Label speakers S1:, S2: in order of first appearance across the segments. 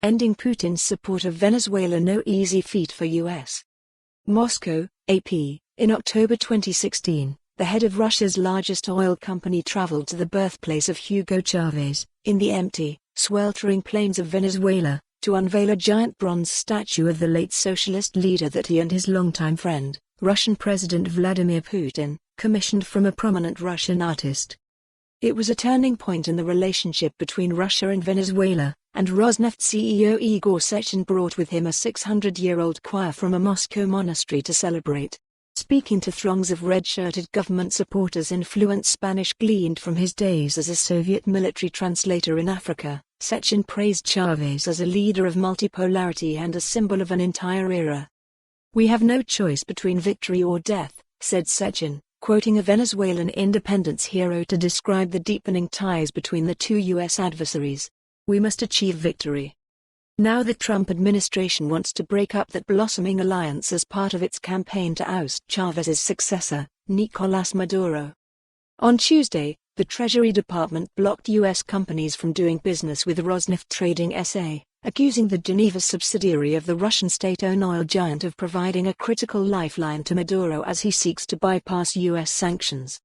S1: Ending Putin's support of Venezuela no easy feat for U.S. Moscow, AP. In October 2016, the head of Russia's largest oil company traveled to the birthplace of Hugo Chávez, in the empty, sweltering plains of Venezuela, to unveil a giant bronze statue of the late socialist leader that he and his longtime friend, Russian President Vladimir Putin, commissioned from a prominent Russian artist. It was a turning point in the relationship between Russia and Venezuela, and Rosneft CEO Igor Sechin brought with him a 600-year-old choir from a Moscow monastery to celebrate. Speaking to throngs of red-shirted government supporters in fluent Spanish gleaned from his days as a Soviet military translator in Africa, Sechin praised Chávez as a leader of multi-polarity and a symbol of an entire era. "We have no choice between victory or death," said Sechin, quoting a Venezuelan independence hero to describe the deepening ties between the two U.S. adversaries. "We must achieve victory." Now the Trump administration wants to break up that blossoming alliance as part of its campaign to oust Chávez's successor, Nicolás Maduro. On Tuesday, the Treasury Department blocked U.S. companies from doing business with Rosneft Trading SA, accusing the Geneva subsidiary of the Russian state-owned oil giant of providing a critical lifeline to Maduro as he seeks to bypass U.S. sanctions.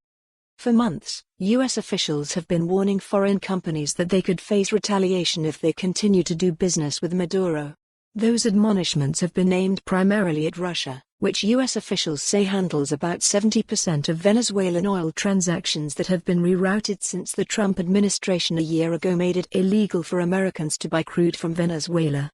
S1: For months, U.S. officials have been warning foreign companies that they could face retaliation if they continue to do business with Maduro. Those admonishments have been aimed primarily at Russia, which U.S. officials say handles about 70% of Venezuelan oil transactions that have been rerouted since the Trump administration a year ago made it illegal for Americans to buy crude from Venezuela.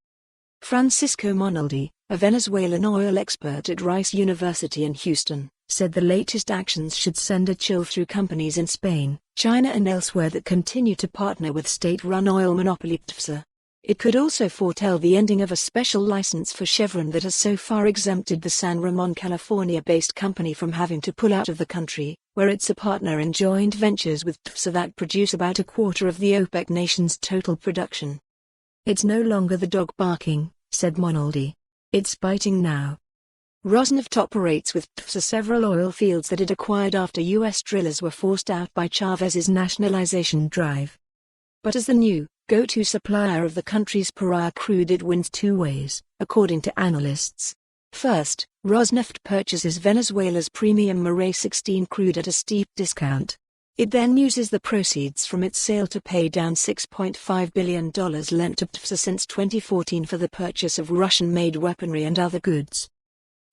S1: Francisco Monaldi, a Venezuelan oil expert at Rice University in Houston, said the latest actions should send a chill through companies in Spain, China and elsewhere that continue to partner with state-run oil monopoly PDVSA. It could also foretell the ending of a special license for Chevron that has so far exempted the San Ramon, California-based company from having to pull out of the country, where it's a partner in joint ventures with PDVSA that produce about a quarter of the OPEC nation's total production. "It's no longer the dog barking," said Monaldi. "It's biting now." Rosneft operates with PDVSA several oil fields that it acquired after U.S. drillers were forced out by Chávez's nationalization drive. But as the new, go-to supplier of the country's pariah crude, it wins two ways, according to analysts. First, Rosneft purchases Venezuela's premium Maré 16 crude at a steep discount. It then uses the proceeds from its sale to pay down $6.5 billion lent to PDVSA since 2014 for the purchase of Russian-made weaponry and other goods.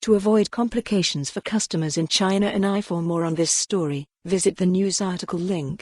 S1: To avoid complications for customers in China and I, for more on this story, visit the news article link.